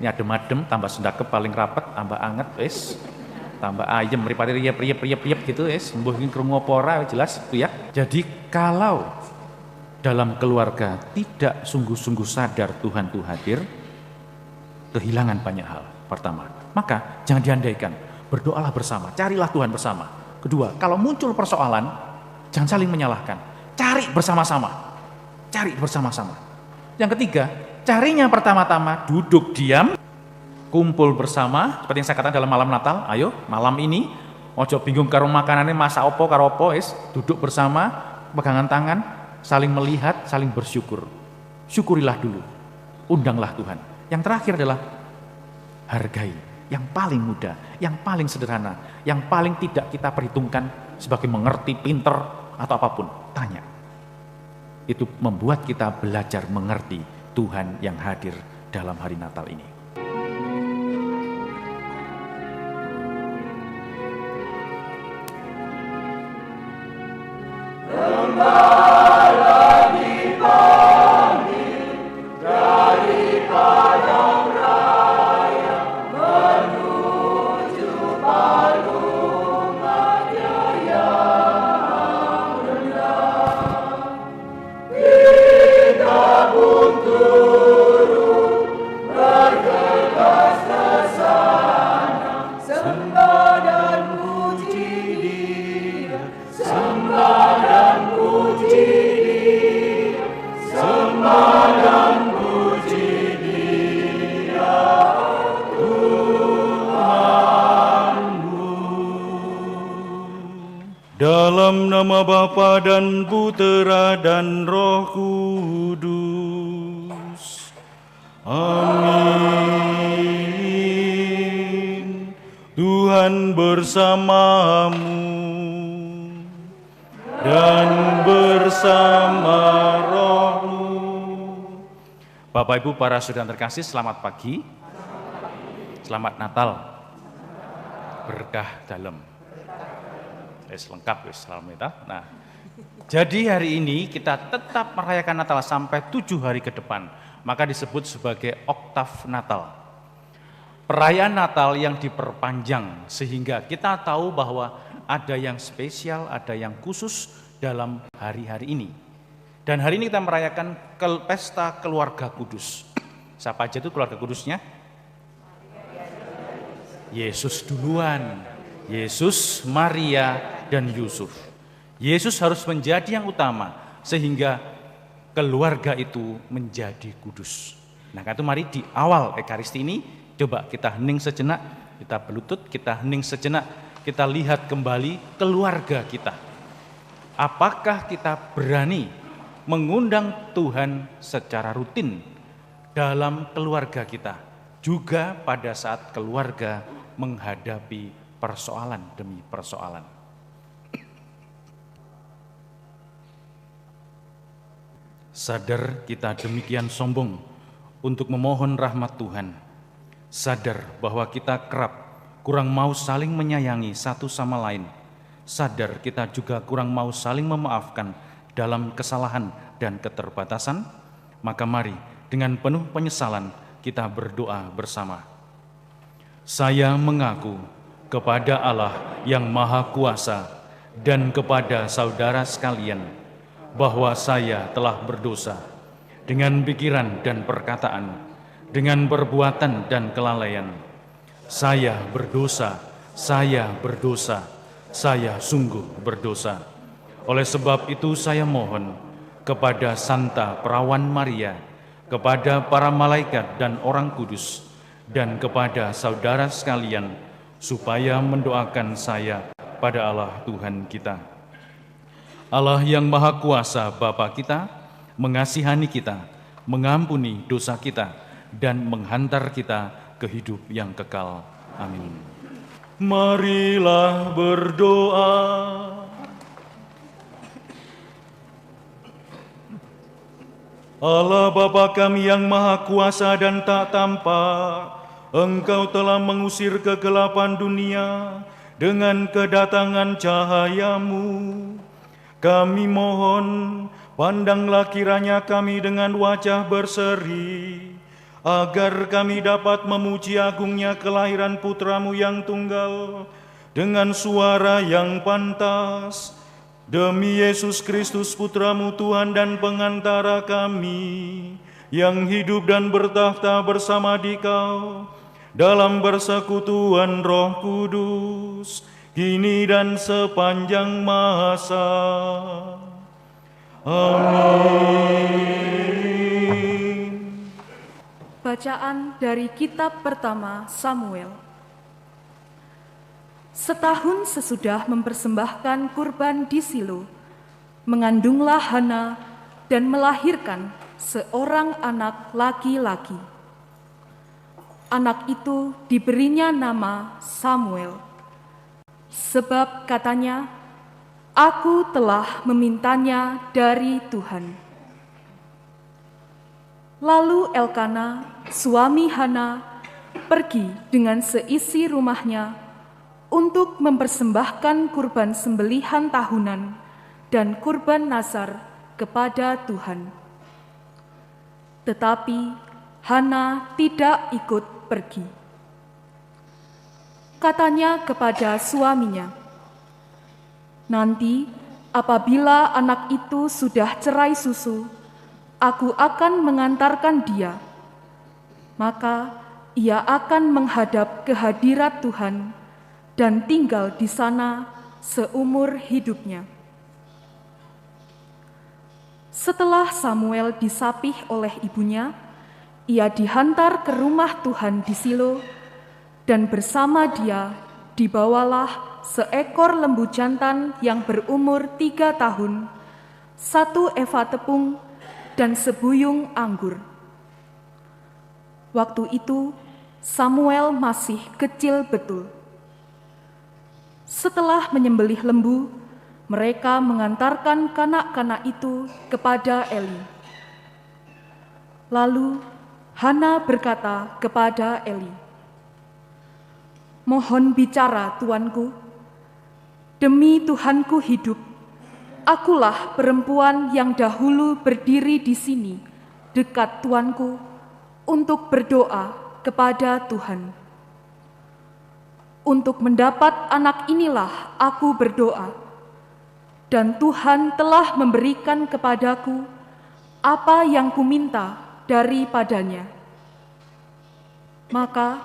Ini adem-adem, tambah sendakep paling rapat, tambah anget, wis. Tambah ayem, mripate riep gitu, wis. Mbuh iki krungu apa ora jelas itu ya. Jadi kalau dalam keluarga tidak sungguh-sungguh sadar Tuhan itu hadir, kehilangan banyak hal. Pertama, maka jangan diandaikan, berdoalah bersama, carilah Tuhan bersama. Kedua, kalau muncul persoalan, jangan saling menyalahkan, cari bersama-sama. Cari bersama-sama. Yang ketiga, carinya pertama-tama duduk diam, kumpul bersama, seperti yang saya katakan dalam malam Natal. Ayo, malam ini, ojo bingung karo makanannya, masak opo karo opo, duduk bersama, pegangan tangan, saling melihat, saling bersyukur. Syukurilah dulu, undanglah Tuhan. Yang terakhir adalah hargai, yang paling mudah, yang paling sederhana, yang paling tidak kita perhitungkan sebagai mengerti, pinter, atau apapun. Tanya. Itu membuat kita belajar mengerti Tuhan yang hadir dalam hari Natal ini. Dalam nama Bapa dan Putera dan Roh Kudus. Amin. Tuhan bersamamu dan bersama rohmu. Bapak Ibu para saudara terkasih, selamat pagi. Selamat Natal. Berkah dalam. Lengkap selamat Natal. Nah, jadi hari ini kita tetap merayakan Natal sampai 7 hari ke depan. Maka disebut sebagai oktav Natal. Perayaan Natal yang diperpanjang sehingga kita tahu bahwa ada yang spesial, ada yang khusus dalam hari-hari ini. Dan hari ini kita merayakan pesta keluarga kudus. Siapa aja itu keluarga kudusnya? Yesus duluan. Yesus, Maria, dan Yusuf. Yesus harus menjadi yang utama sehingga keluarga itu menjadi kudus. Nah, itu mari di awal Ekaristi ini coba kita hening sejenak, kita berlutut, kita hening sejenak, kita lihat kembali keluarga kita. Apakah kita berani mengundang Tuhan secara rutin dalam keluarga kita, juga pada saat keluarga menghadapi persoalan demi persoalan. Sadar kita demikian sombong untuk memohon rahmat Tuhan. Sadar bahwa kita kerap kurang mau saling menyayangi satu sama lain. Sadar kita juga kurang mau saling memaafkan dalam kesalahan dan keterbatasan. Maka mari dengan penuh penyesalan kita berdoa bersama. Saya mengaku kepada Allah yang Maha Kuasa dan kepada saudara sekalian bahwa saya telah berdosa dengan pikiran dan perkataan, dengan perbuatan dan kelalaian. Saya berdosa, saya sungguh berdosa. Oleh sebab itu saya mohon kepada Santa Perawan Maria, kepada para malaikat dan orang kudus, dan kepada saudara sekalian, supaya mendoakan saya pada Allah Tuhan kita. Allah yang Maha Kuasa Bapa kita, mengasihani kita, mengampuni dosa kita, dan menghantar kita ke hidup yang kekal. Amin. Marilah berdoa. Allah Bapa kami yang Maha Kuasa dan tak tampak, Engkau telah mengusir kegelapan dunia dengan kedatangan cahayamu. Kami mohon, pandanglah kiranya kami dengan wajah berseri, agar kami dapat memuji agungnya kelahiran Putra-Mu yang tunggal dengan suara yang pantas. Demi Yesus Kristus Putra-Mu Tuhan dan pengantara kami, yang hidup dan bertahta bersama Dikau dalam persekutuan Roh Kudus, kini dan sepanjang masa. Amin. Bacaan dari kitab pertama Samuel. Setahun sesudah mempersembahkan kurban di Silo, mengandunglah Hana dan melahirkan seorang anak laki-laki. Anak itu diberinya nama Samuel, sebab katanya, "Aku telah memintanya dari Tuhan." Lalu Elkana, suami Hana, pergi dengan seisi rumahnya untuk mempersembahkan kurban sembelihan tahunan dan kurban nazar kepada Tuhan. Tetapi Hana tidak ikut pergi. Katanya kepada suaminya, "Nanti apabila anak itu sudah cerai susu, aku akan mengantarkan dia. Maka ia akan menghadap ke hadirat Tuhan dan tinggal di sana seumur hidupnya." Setelah Samuel disapih oleh ibunya, ia dihantar ke rumah Tuhan di Silo, dan bersama dia dibawalah seekor lembu jantan yang berumur 3 tahun, 1 eva tepung, dan sebuyung anggur. Waktu itu Samuel masih kecil betul. Setelah menyembelih lembu, mereka mengantarkan kanak-kanak itu kepada Eli. Lalu Hana berkata kepada Eli, "Mohon bicara, tuanku. Demi Tuhanku hidup, akulah perempuan yang dahulu berdiri di sini dekat tuanku untuk berdoa kepada Tuhan. Untuk mendapat anak inilah aku berdoa, dan Tuhan telah memberikan kepadaku apa yang kuminta daripadanya. Maka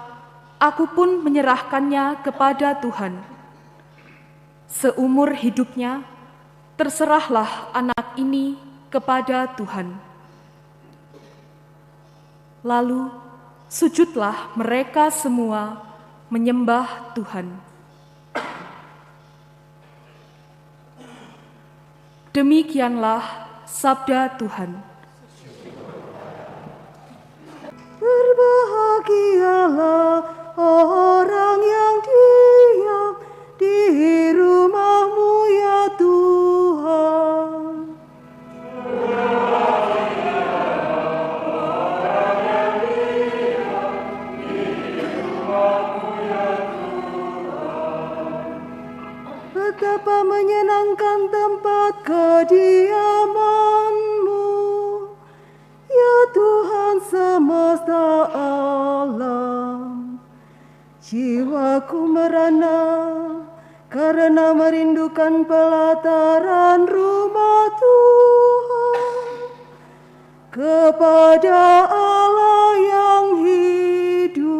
aku pun menyerahkannya kepada Tuhan. Seumur hidupnya, terserahlah anak ini kepada Tuhan." Lalu sujudlah mereka semua menyembah Tuhan. Demikianlah sabda Tuhan. Berbahagialah orang yang diam di rumah-Mu ya Tuhan. Betapa menyenangkan tempat kediaman-Mu, ya Tuhan semesta alam. Jiwaku merana karena merindukan pelataran rumah Tuhan, kepada Allah yang hidup.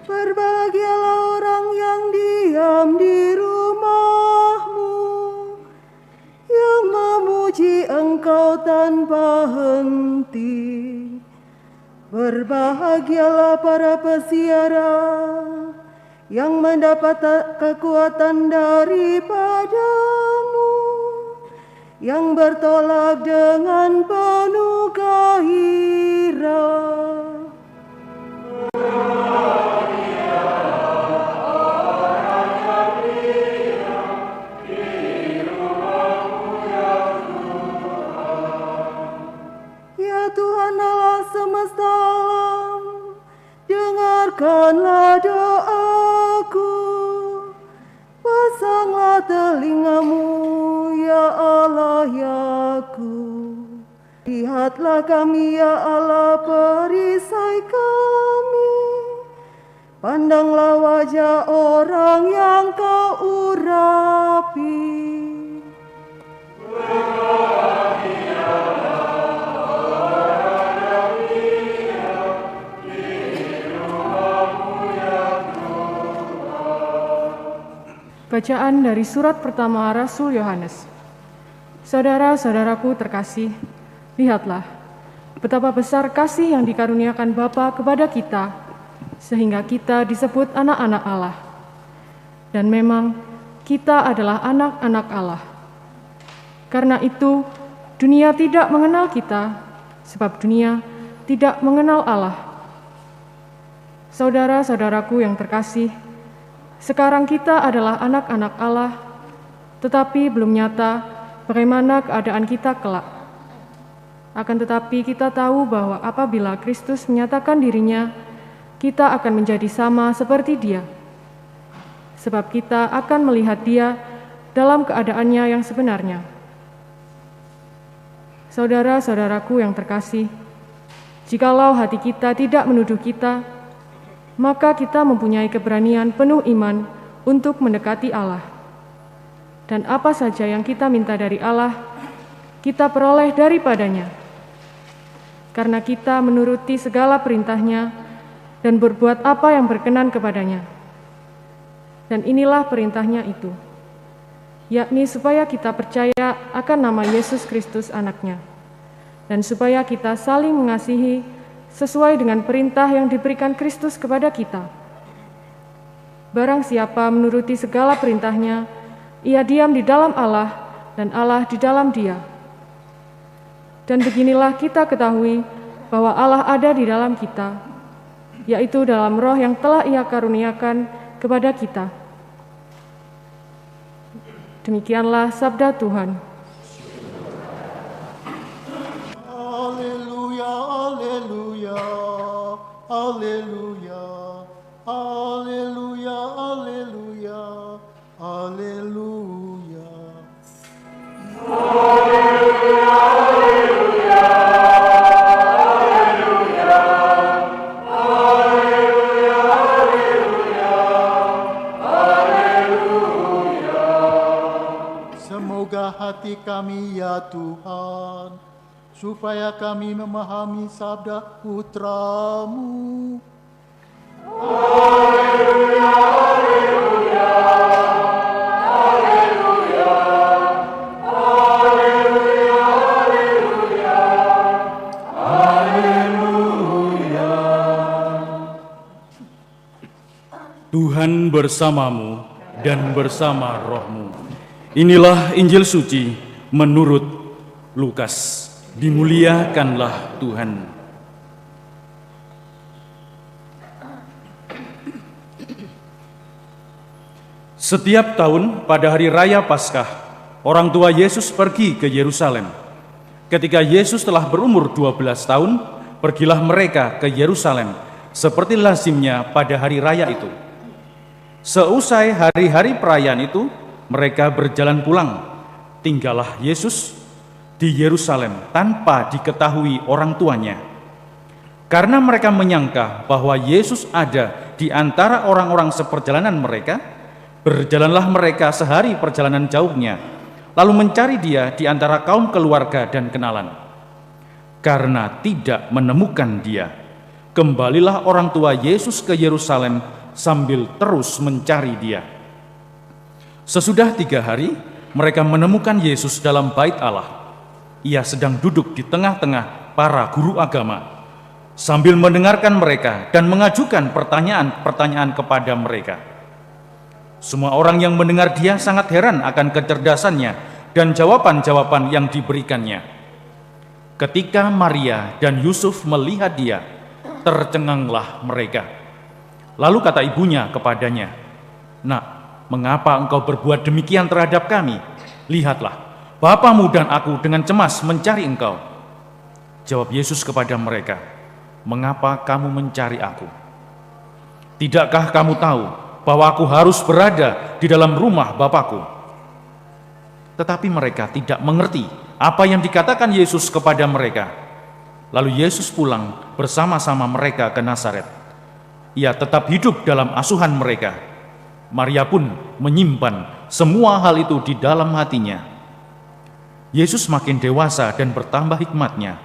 Berbahagialah orang yang diam di rumah-Mu, yang memuji Engkau tanpa henti. Berbahagialah para peziarah yang mendapat kekuatan daripada-Mu, yang bertolak dengan penuh gairah. Tuhan Allah semesta alam, dengarkanlah doa telingamu, ya Allah yaku. Lihatlah kami, ya Allah, perisai kami. Pandanglah wajah orang yang kau urapi. Bacaan dari surat pertama Rasul Yohanes. Saudara-saudaraku terkasih, lihatlah betapa besar kasih yang dikaruniakan Bapa kepada kita, sehingga kita disebut anak-anak Allah. Dan memang kita adalah anak-anak Allah. Karena itu, dunia tidak mengenal kita, sebab dunia tidak mengenal Allah. Saudara-saudaraku yang terkasih, sekarang kita adalah anak-anak Allah, tetapi belum nyata bagaimana keadaan kita kelak. Akan tetapi kita tahu bahwa apabila Kristus menyatakan dirinya, kita akan menjadi sama seperti Dia. Sebab kita akan melihat Dia dalam keadaannya yang sebenarnya. Saudara-saudaraku yang terkasih, jikalau hati kita tidak menuduh kita, maka kita mempunyai keberanian penuh iman untuk mendekati Allah. Dan apa saja yang kita minta dari Allah, kita peroleh daripadanya. Karena kita menuruti segala perintah-Nya dan berbuat apa yang berkenan kepadanya. Dan inilah perintah-Nya itu, yakni supaya kita percaya akan nama Yesus Kristus Anak-Nya, dan supaya kita saling mengasihi sesuai dengan perintah yang diberikan Kristus kepada kita. Barang siapa menuruti segala perintah-Nya, ia diam di dalam Allah dan Allah di dalam dia. Dan beginilah kita ketahui bahwa Allah ada di dalam kita, yaitu dalam Roh yang telah Ia karuniakan kepada kita. Demikianlah sabda Tuhan. Haleluya, haleluya, haleluya, haleluya. Semoga hati kami ya Tuhan, supaya kami memahami sabda Putra-Mu. Haleluya, haleluya, haleluya, haleluya, haleluya, haleluya. Tuhan bersamamu dan bersama rohmu. Inilah Injil suci menurut Lukas. Dimuliakanlah Tuhan. Setiap tahun pada hari raya Paskah, orang tua Yesus pergi ke Yerusalem. Ketika Yesus telah berumur 12 tahun, pergilah mereka ke Yerusalem seperti lazimnya pada hari raya itu. Seusai hari-hari perayaan itu, mereka berjalan pulang. Tinggallah Yesus di Yerusalem tanpa diketahui orang tuanya. Karena mereka menyangka bahwa Yesus ada di antara orang-orang seperjalanan mereka, berjalanlah mereka sehari perjalanan jauhnya, lalu mencari Dia di antara kaum keluarga dan kenalan. Karena tidak menemukan Dia, kembalilah orang tua Yesus ke Yerusalem sambil terus mencari Dia. Sesudah 3 hari, mereka menemukan Yesus dalam bait Allah. Ia sedang duduk di tengah-tengah para guru agama, sambil mendengarkan mereka dan mengajukan pertanyaan-pertanyaan kepada mereka. Semua orang yang mendengar Dia sangat heran akan kecerdasannya dan jawaban-jawaban yang diberikannya. Ketika Maria dan Yusuf melihat Dia, tercenganglah mereka. Lalu kata ibunya kepadanya, "Nak, mengapa engkau berbuat demikian terhadap kami? Lihatlah, Bapamu dan aku dengan cemas mencari engkau." Jawab Yesus kepada mereka, "Mengapa kamu mencari aku? Tidakkah kamu tahu bahwa aku harus berada di dalam rumah Bapakku?" tetapi mereka tidak mengerti apa yang dikatakan Yesus kepada mereka. Lalu Yesus pulang bersama-sama mereka ke Nazaret. Ia tetap hidup dalam asuhan mereka. Maria pun menyimpan semua hal itu di dalam hatinya. Yesus makin dewasa dan bertambah hikmatnya.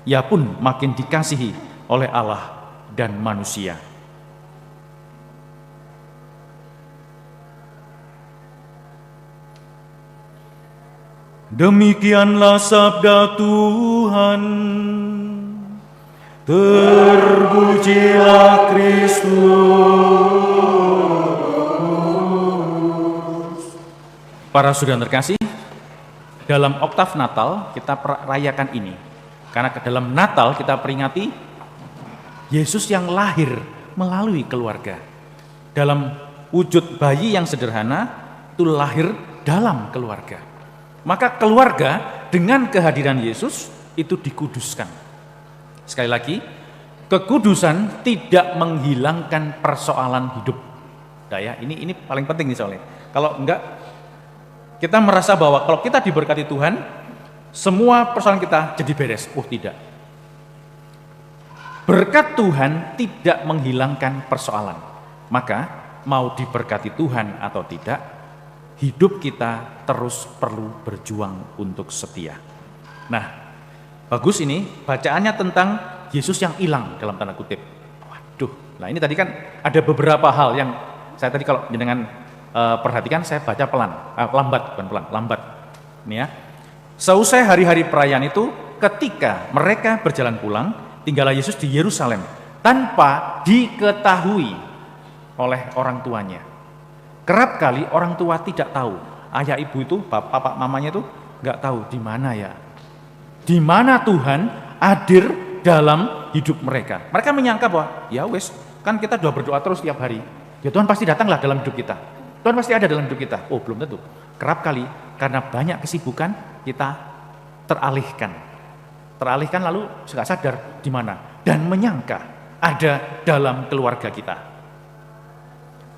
Ia pun makin dikasihi oleh Allah dan manusia. Demikianlah sabda Tuhan. Terpujilah Kristus. Para saudara terkasih, dalam oktav Natal kita rayakan ini. Karena ke dalam Natal kita peringati Yesus yang lahir melalui keluarga. Dalam wujud bayi yang sederhana, itu lahir dalam keluarga. Maka keluarga dengan kehadiran Yesus itu dikuduskan. Sekali lagi, kekudusan tidak menghilangkan persoalan hidup. Nah ya, ini paling penting nih soalnya. Kalau enggak, kita merasa bahwa kalau kita diberkati Tuhan, semua persoalan kita jadi beres. Oh tidak. Berkat Tuhan tidak menghilangkan persoalan. Maka mau diberkati Tuhan atau tidak, hidup kita terus perlu berjuang untuk setia. Nah, bagus ini bacaannya tentang Yesus yang hilang dalam tanda kutip. Waduh, nah ini tadi kan ada beberapa hal yang saya tadi kalau dengan perhatikan saya baca lambat. Ini ya. Seusai hari-hari perayaan itu, ketika mereka berjalan pulang, tinggallah Yesus di Yerusalem tanpa diketahui oleh orang tuanya. Kerap kali orang tua tidak tahu, ayah ibu itu, bapak mamanya itu nggak tahu di mana ya, di mana Tuhan hadir dalam hidup mereka. Mereka menyangka bahwa ya wes, kan kita sudah berdoa terus tiap hari, ya Tuhan pasti datanglah dalam hidup kita, Tuhan pasti ada dalam hidup kita. Oh belum tentu. Kerap kali karena banyak kesibukan kita teralihkan lalu nggak sadar di mana dan menyangka ada dalam keluarga kita.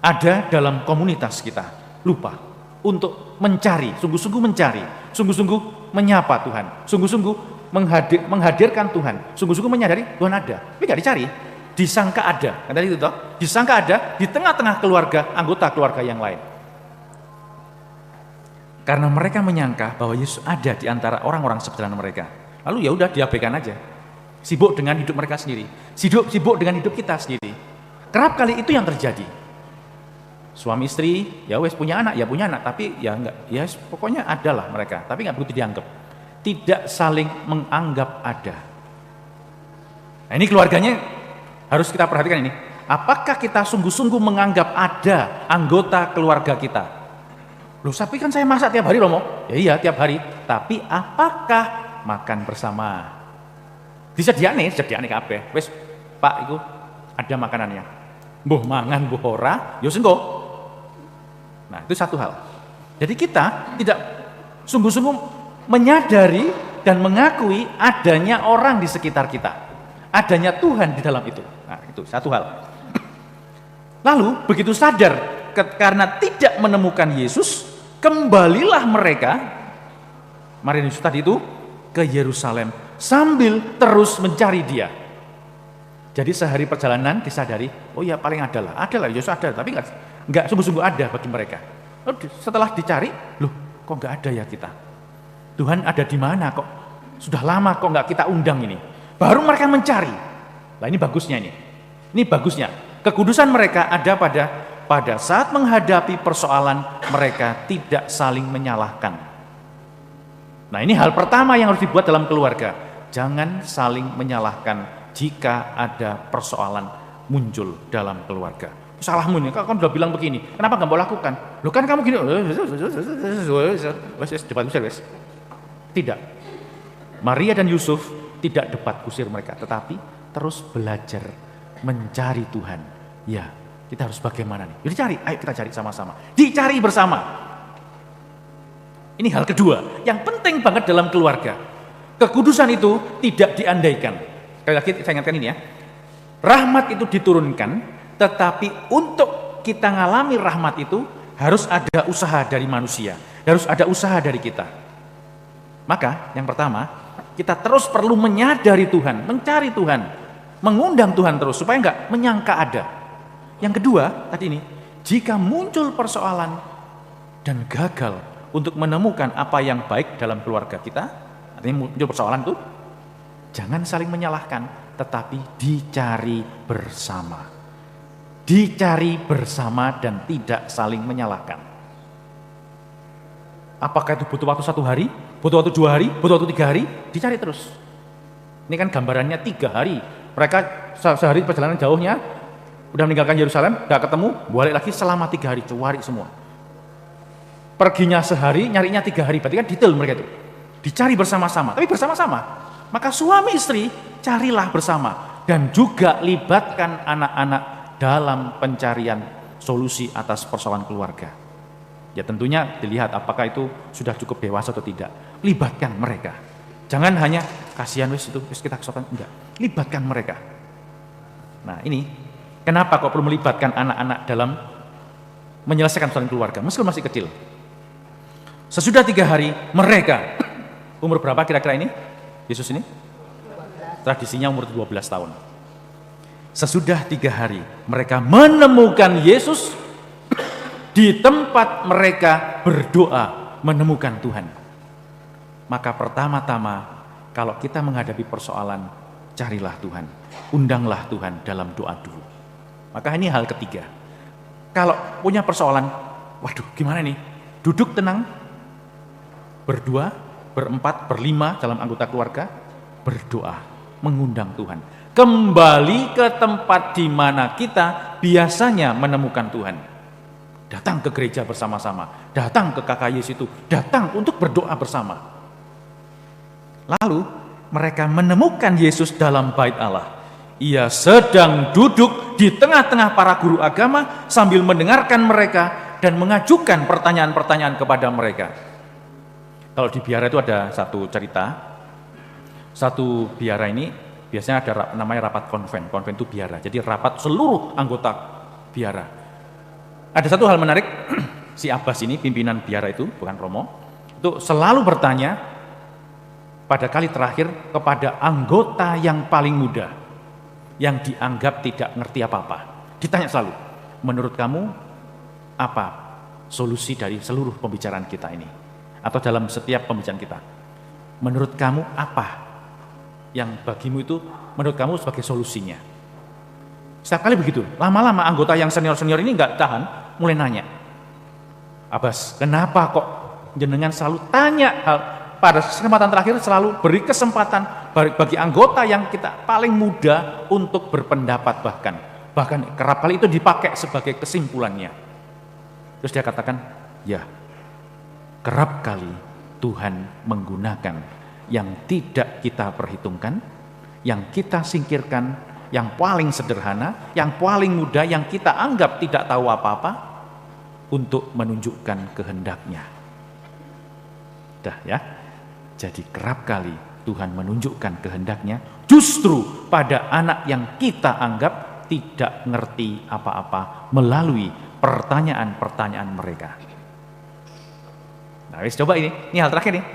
Ada dalam komunitas kita, lupa untuk mencari, sungguh-sungguh mencari, sungguh-sungguh menyapa Tuhan, sungguh-sungguh menghadirkan Tuhan, sungguh-sungguh menyadari Tuhan ada, tapi nggak dicari, disangka ada, kan tadi itu toh, disangka ada di tengah-tengah keluarga, anggota keluarga yang lain. Karena mereka menyangka bahwa Yesus ada di antara orang-orang seperjalanan mereka, lalu ya udah diabaikan aja, sibuk dengan hidup mereka sendiri, sibuk dengan hidup kita sendiri. Kerap kali itu yang terjadi. Suami istri, ya wes punya anak, tapi ya enggak, ya pokoknya adalah mereka, tapi enggak begitu dianggap. Tidak saling menganggap ada. Nah ini keluarganya harus kita perhatikan ini. Apakah kita sungguh-sungguh menganggap ada anggota keluarga kita? Loh, tapi kan saya masak tiap hari loh, Mo. Ya iya tiap hari, tapi apakah makan bersama? Disediane kabeh. Wes, Pak, itu ada makanannya. Mbuh mangan, mbuh ora, ya engko. Nah, itu satu hal. Jadi kita tidak sungguh-sungguh menyadari dan mengakui adanya orang di sekitar kita. Adanya Tuhan di dalam itu. Nah, itu satu hal. Lalu, begitu sadar karena tidak menemukan Yesus, kembalilah mereka, Maria dan Yusuf tadi itu, ke Yerusalem sambil terus mencari dia. Jadi sehari perjalanan disadari, oh ya paling adalah Yesus ada, tapi enggak sungguh-sungguh ada bagi mereka. Lalu setelah dicari, loh kok enggak ada ya kita? Tuhan ada di mana kok? Sudah lama kok enggak kita undang ini? Baru mereka mencari. Nah ini bagusnya ini. Ini bagusnya. Kekudusan mereka ada pada saat menghadapi persoalan mereka tidak saling menyalahkan. Nah ini hal pertama yang harus dibuat dalam keluarga. Jangan saling menyalahkan jika ada persoalan muncul dalam keluarga. Salahmu nih, kamu udah bilang begini, kenapa nggak mau lakukan? Loh kan kamu gini, debat kusir, tidak. Maria dan Yusuf tidak debat kusir mereka, tetapi terus belajar mencari Tuhan. Ya, kita harus bagaimana nih? Yuk dicari, ayo kita cari sama-sama. Dicari bersama. Ini hal kedua, yang penting banget dalam keluarga. Kekudusan itu tidak diandaikan. Sekali lagi saya ingatkan ini ya. Rahmat itu diturunkan, tetapi untuk kita ngalami rahmat itu harus ada usaha dari manusia. Harus ada usaha dari kita. Maka yang pertama, kita terus perlu menyadari Tuhan, mencari Tuhan, mengundang Tuhan terus supaya enggak menyangka ada. Yang kedua, tadi ini, jika muncul persoalan dan gagal untuk menemukan apa yang baik dalam keluarga kita, artinya muncul persoalan itu, jangan saling menyalahkan, tetapi dicari bersama. Dicari bersama dan tidak saling menyalahkan. Apakah itu butuh waktu 1 hari, butuh waktu 2 hari, butuh waktu 3 hari, dicari terus. Ini kan gambarannya 3 hari. Mereka sehari perjalanan jauhnya, udah meninggalkan Yerusalem, gak ketemu, balik lagi selama 3 hari, cari semua. Perginya sehari, nyarinya 3 hari, berarti kan detail mereka itu. Dicari bersama-sama, tapi bersama-sama. Maka suami istri carilah bersama dan juga libatkan anak-anak dalam pencarian solusi atas persoalan keluarga. Ya tentunya dilihat apakah itu sudah cukup dewasa atau tidak. Libatkan mereka. Jangan hanya kasihan wis kita kesopan, enggak. Libatkan mereka. Nah ini kenapa kok perlu melibatkan anak-anak dalam menyelesaikan persoalan keluarga meskipun masih kecil. Sesudah 3 hari mereka umur berapa kira-kira ini? Yesus ini? Tradisinya umur 12 tahun. Sesudah 3 hari mereka menemukan Yesus di tempat mereka berdoa menemukan Tuhan. Maka pertama-tama kalau kita menghadapi persoalan, carilah Tuhan, undanglah Tuhan dalam doa dulu. Maka ini hal ketiga. Kalau punya persoalan, waduh gimana nih? Duduk tenang, berdua, berempat, berlima dalam anggota keluarga, berdoa, mengundang Tuhan. Kembali ke tempat di mana kita biasanya menemukan Tuhan. Datang ke gereja bersama-sama, datang ke KKYS itu, datang untuk berdoa bersama. Lalu mereka menemukan Yesus dalam bait Allah. Ia sedang duduk di tengah-tengah para guru agama sambil mendengarkan mereka dan mengajukan pertanyaan-pertanyaan kepada mereka. Kalau di biara itu ada satu cerita. Satu biara ini biasanya ada namanya rapat konven. Konven itu biara. Jadi rapat seluruh anggota biara. Ada satu hal menarik, si Abbas ini pimpinan biara itu, bukan Romo, itu selalu bertanya pada kali terakhir kepada anggota yang paling muda, yang dianggap tidak ngerti apa-apa. Ditanya selalu, menurut kamu apa solusi dari seluruh pembicaraan kita ini? Atau dalam setiap pembicaraan kita, menurut kamu apa yang bagimu itu menurut kamu sebagai solusinya? Setiap kali begitu, lama-lama anggota yang senior-senior ini nggak tahan, mulai nanya, Abbas, kenapa kok jenengan selalu tanya hal pada kesempatan terakhir selalu beri kesempatan bagi anggota yang kita paling muda untuk berpendapat bahkan kerap kali itu dipakai sebagai kesimpulannya. Terus dia katakan, ya kerap kali Tuhan menggunakan yang tidak kita perhitungkan, yang kita singkirkan, yang paling sederhana, yang paling mudah, yang kita anggap tidak tahu apa-apa, untuk menunjukkan kehendaknya. Dah ya. Jadi kerap kali Tuhan menunjukkan kehendaknya justru pada anak yang kita anggap tidak ngerti apa-apa melalui pertanyaan-pertanyaan mereka. Nah, coba ini hal terakhir nih.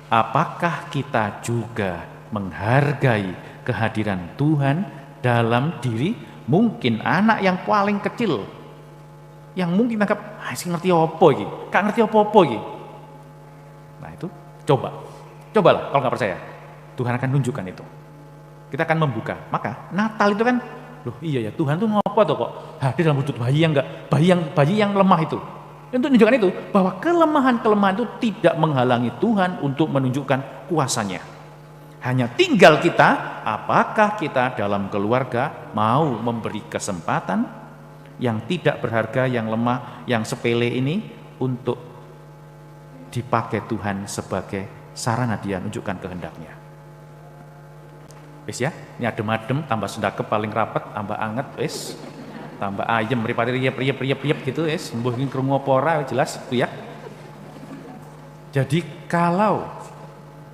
Apakah kita juga menghargai kehadiran Tuhan dalam diri mungkin anak yang paling kecil, yang mungkin anggap sih ngerti apa iki, gak ngerti apa-apa iki. Nah itu cobalah kalau nggak percaya, Tuhan akan tunjukkan itu. Kita akan membuka. Maka Natal itu kan, loh iya ya Tuhan tuh ngapa tuh kok hadir dalam wujud bayi yang lemah itu. Untuk menunjukkan itu bahwa kelemahan-kelemahan itu tidak menghalangi Tuhan untuk menunjukkan kuasanya. Hanya tinggal kita, apakah kita dalam keluarga mau memberi kesempatan yang tidak berharga, yang lemah, yang sepele ini untuk dipakai Tuhan sebagai sarana dia menunjukkan kehendaknya. Wis ya, ini adem-adem, tambah sendakep paling rapat, tambah anget, wis. Tambah ayem, mripate riep gitu, wis. Mbuh iki krungu apa ora jelas itu ya. Jadi kalau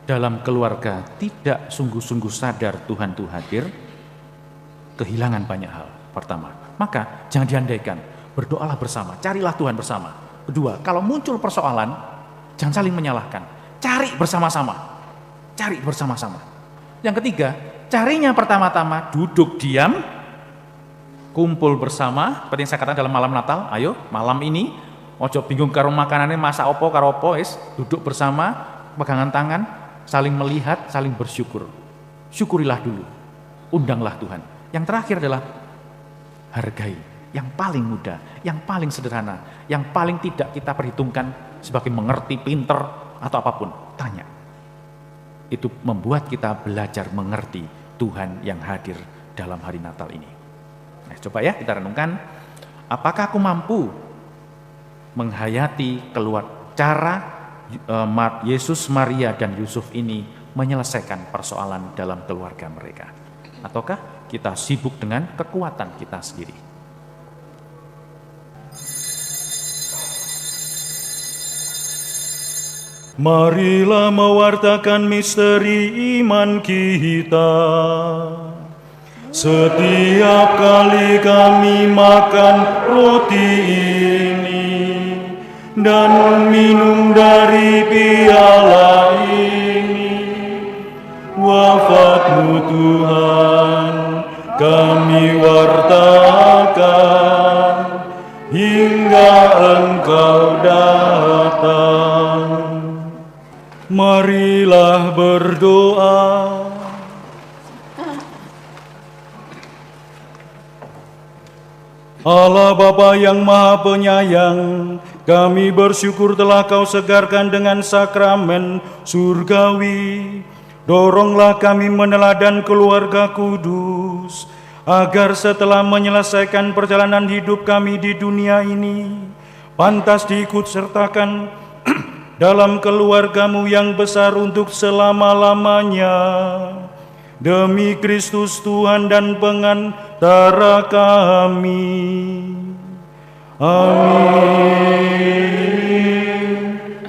dalam keluarga tidak sungguh-sungguh sadar Tuhan itu hadir, kehilangan banyak hal. Pertama, maka jangan diandaikan, berdoalah bersama, carilah Tuhan bersama. Kedua, kalau muncul persoalan, Jangan saling menyalahkan. Cari bersama-sama. Cari bersama-sama. Yang ketiga, carinya pertama-tama duduk diam, kumpul bersama, seperti yang saya katakan dalam malam Natal. Ayo, malam ini, ojo bingung karo makanannya, masak opo karo opo, duduk bersama, pegangan tangan, saling melihat, saling bersyukur. Syukurilah dulu, undanglah Tuhan. Yang terakhir adalah hargai, yang paling mudah, yang paling sederhana, yang paling tidak kita perhitungkan sebagai mengerti, pinter, atau apapun. Tanya. Itu membuat kita belajar mengerti Tuhan yang hadir dalam hari Natal ini. Nah, coba ya kita renungkan, apakah aku mampu menghayati cara Yesus, Maria, dan Yusuf ini menyelesaikan persoalan dalam keluarga mereka? Ataukah kita sibuk dengan kekuatan kita sendiri? Marilah mewartakan misteri iman kita. Setiap kali kami makan roti ini dan minum dari piala ini, wafat-Mu Tuhan kami wartakan hingga Engkau datang. Marilah berdoa. Allah Bapa yang Maha Penyayang, kami bersyukur telah Kau segarkan dengan sakramen surgawi. Doronglah kami meneladan keluarga kudus, agar setelah menyelesaikan perjalanan hidup kami di dunia ini, pantas diikut sertakan dalam keluarga-Mu yang besar untuk selama-lamanya. Demi Kristus Tuhan dan pengantara kami. Amin.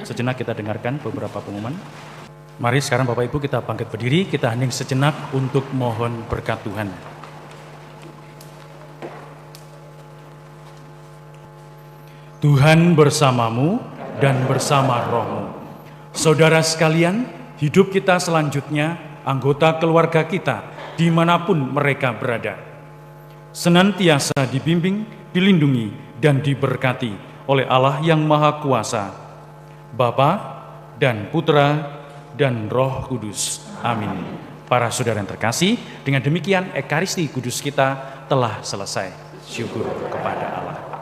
Sejenak kita dengarkan beberapa pengumuman. Mari sekarang Bapak Ibu kita bangkit berdiri, kita hening sejenak untuk mohon berkat Tuhan. Tuhan bersamamu dan bersama rohmu. Saudara sekalian, hidup kita selanjutnya, anggota keluarga kita, dimanapun mereka berada, senantiasa dibimbing, dilindungi, dan diberkati oleh Allah yang Maha Kuasa, Bapa dan Putra dan Roh Kudus. Amin. Para saudara yang terkasih, dengan demikian Ekaristi Kudus kita telah selesai. Syukur kepada Allah.